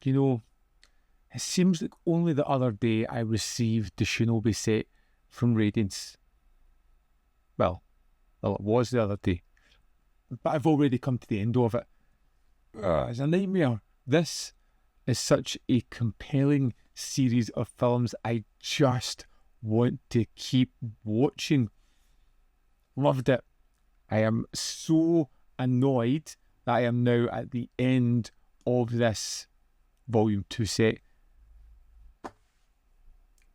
You know, it seems like only the other day I received the Shinobi set from Radiance. Well, it was the other day. But I've already come to the end of it. It's a nightmare. This is such a compelling series of films. I just want to keep watching. Loved it. I am so annoyed that I am now at the end of this Volume 2 set.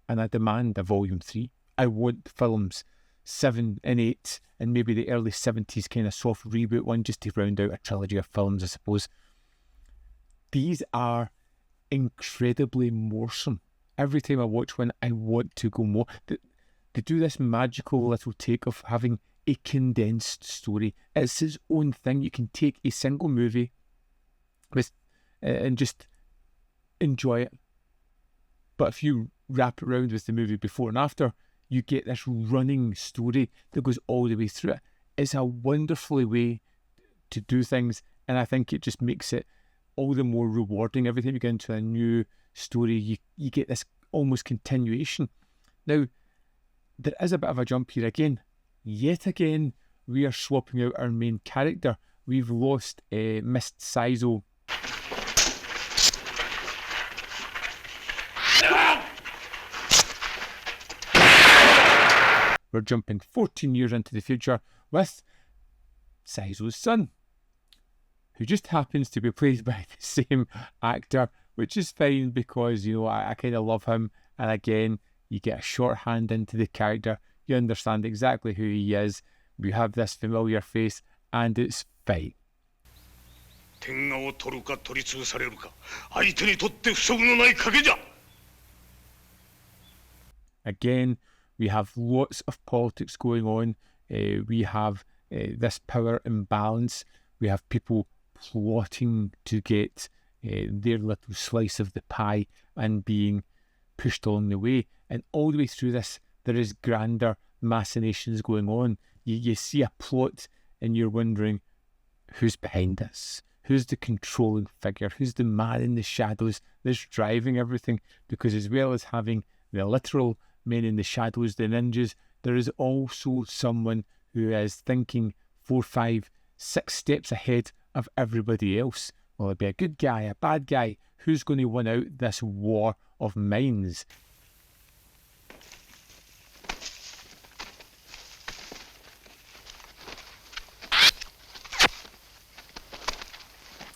And I demand a Volume 3. I want films 7 and 8 and maybe the early 70s kind of soft reboot one just to round out a trilogy of films, I suppose. These are incredibly moresome. Every time I watch one, I want to go more. They do this magical little take of having a condensed story. It's its own thing. You can take a single movie and just enjoy it. But if you wrap it around with the movie before and after, you get this running story that goes all the way through it. It's a wonderful way to do things, and I think it just makes it all the more rewarding. Every time you get into a new story, you get this almost continuation. Now, there is a bit of a jump here again. Yet again, we are swapping out our main character. We've lost Mist Raizō. We're jumping 14 years into the future with Raizō's son, who just happens to be played by the same actor, which is fine because, you know, I kind of love him. And again, you get a shorthand into the character. You understand exactly who he is. We have this familiar face, and it's fine. Again, we have lots of politics going on. We have this power imbalance. We have people plotting to get their little slice of the pie and being pushed along the way. And all the way through this, there is grander machinations going on. You see a plot and you're wondering, who's behind this? Who's the controlling figure? Who's the man in the shadows that's driving everything? Because as well as having the literal men in the shadows, the ninjas, there is also someone who is thinking 4, 5, 6 steps ahead of everybody else. Will it be a good guy, a bad guy? Who's going to win out this war of minds?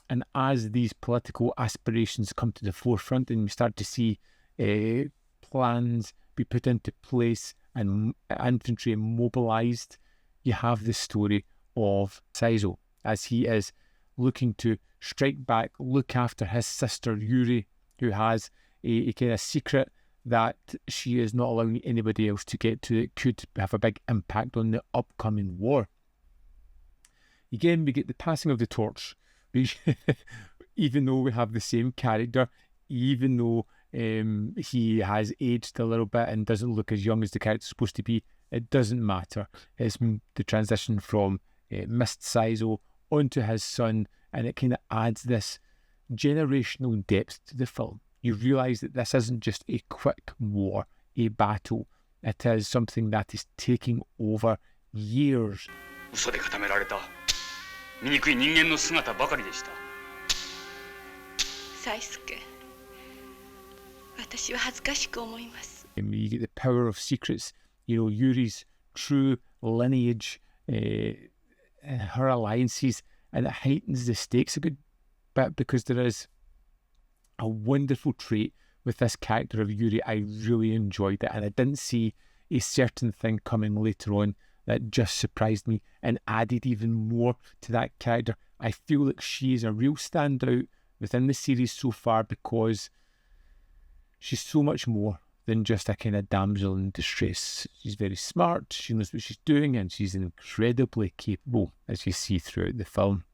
And as these political aspirations come to the forefront and we start to see plans be put into place and infantry mobilised, you have the story of Raizō as he is looking to strike back, look after his sister Yuri, who has a kind of secret that she is not allowing anybody else to get to. It could have a big impact on the upcoming war. Again, we get the passing of the torch. Even though we have the same character, even though he has aged a little bit and doesn't look as young as the character's supposed to be, it doesn't matter. It's the transition from Mist Raizō onto his son, and it kind of adds this generational depth to the film. You realise that this isn't just a quick war, a battle. It is something that is taking over years. You get the power of secrets. You know, Yuri's true lineage, her alliances, and it heightens the stakes a good bit because there is a wonderful trait with this character of Yuri. I really enjoyed it, and I didn't see a certain thing coming later on that just surprised me and added even more to that character. I feel like she is a real standout within the series so far because she's so much more than just a kind of damsel in distress. She's very smart, she knows what she's doing, and she's incredibly capable, as you see throughout the film.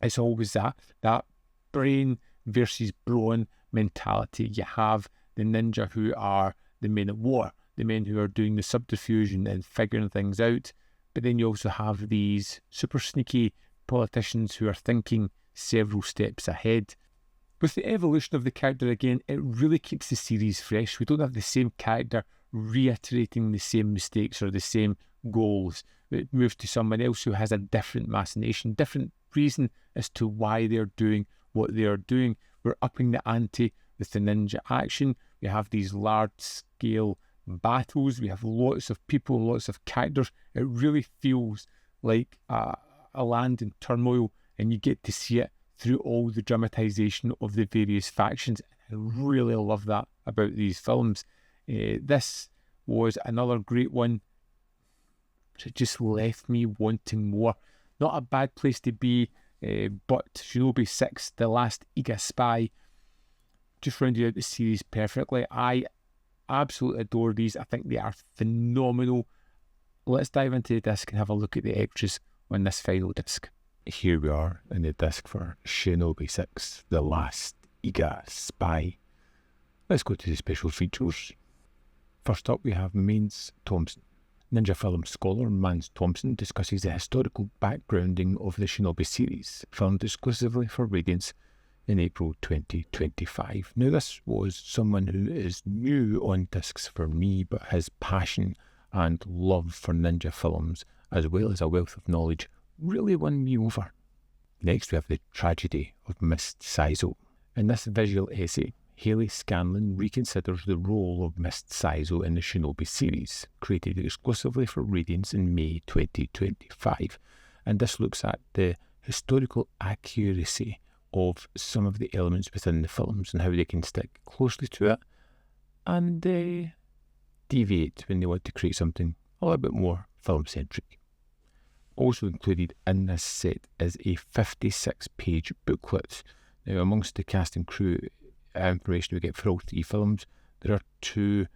It's always that brain versus brawn mentality. You have the ninja who are the men at war, the men who are doing the subterfuge and figuring things out, but then you also have these super sneaky politicians who are thinking several steps ahead. With the evolution of the character again, it really keeps the series fresh. We don't have the same character reiterating the same mistakes or the same goals. It moves to someone else who has a different machination, different reason as to why they're doing what they are doing. We're upping the ante with the ninja action. We have these large-scale battles. We have lots of people, lots of characters. It really feels like a land in turmoil, and you get to see it through all the dramatization of the various factions. I really love that about these films. This was another great one. It just left me wanting more. Not a bad place to be, but Shinobi 6, The Last Iga Spy, just rounded out the series perfectly. I absolutely adore these. I think they are phenomenal. Let's dive into the disc and have a look at the extras on this final disc. Here we are in the disc for Shinobi 6, The Last Iga Spy. Let's go to the special features. First up we have Mains Thompson. Ninja film scholar Mans Thompson discusses the historical backgrounding of the Shinobi series, filmed exclusively for Radiance in April 2025. Now this was someone who is new on discs for me, but his passion and love for ninja films, as well as a wealth of knowledge, really won me over. Next we have The Tragedy of Miss Saizo. In this visual essay, Hayley Scanlon reconsiders the role of Miss Saizo in the Shinobi series, created exclusively for Radiance in May 2025. And this looks at the historical accuracy of some of the elements within the films and how they can stick closely to it and deviate when they want to create something a little bit more film-centric. Also included in this set is a 56-page booklet. Now, amongst the cast and crew information we get for all three films, there are two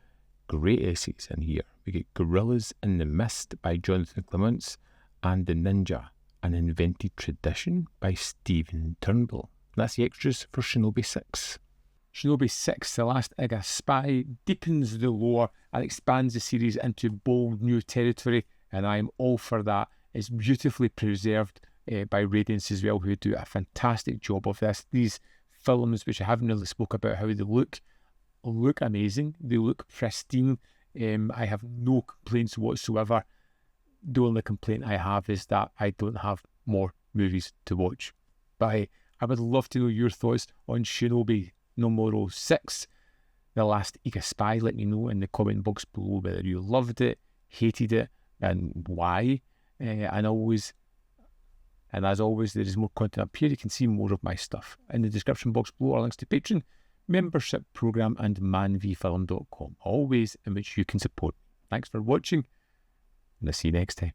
great essays in here. We get Gorillas in the Mist by Jonathan Clements and The Ninja, An Invented Tradition by Stephen Turnbull. That's the extras for Shinobi 6. Shinobi 6, The Last Iga Spy, deepens the lore and expands the series into bold new territory, and I am all for that. It's beautifully preserved by Radiance as well, who do a fantastic job of this. These films, which I haven't really spoke about how they look amazing. They look pristine. I have no complaints whatsoever. The only complaint I have is that I don't have more movies to watch. But I would love to know your thoughts on Shinobi numero 6, The Last Iga Spy. Let me know in the comment box below whether you loved it, hated it, and why. And as always, there is more content up here. You can see more of my stuff. In the description box below are links to Patreon, membership program, and manvfilm.com, always in which you can support. Thanks for watching, and I'll see you next time.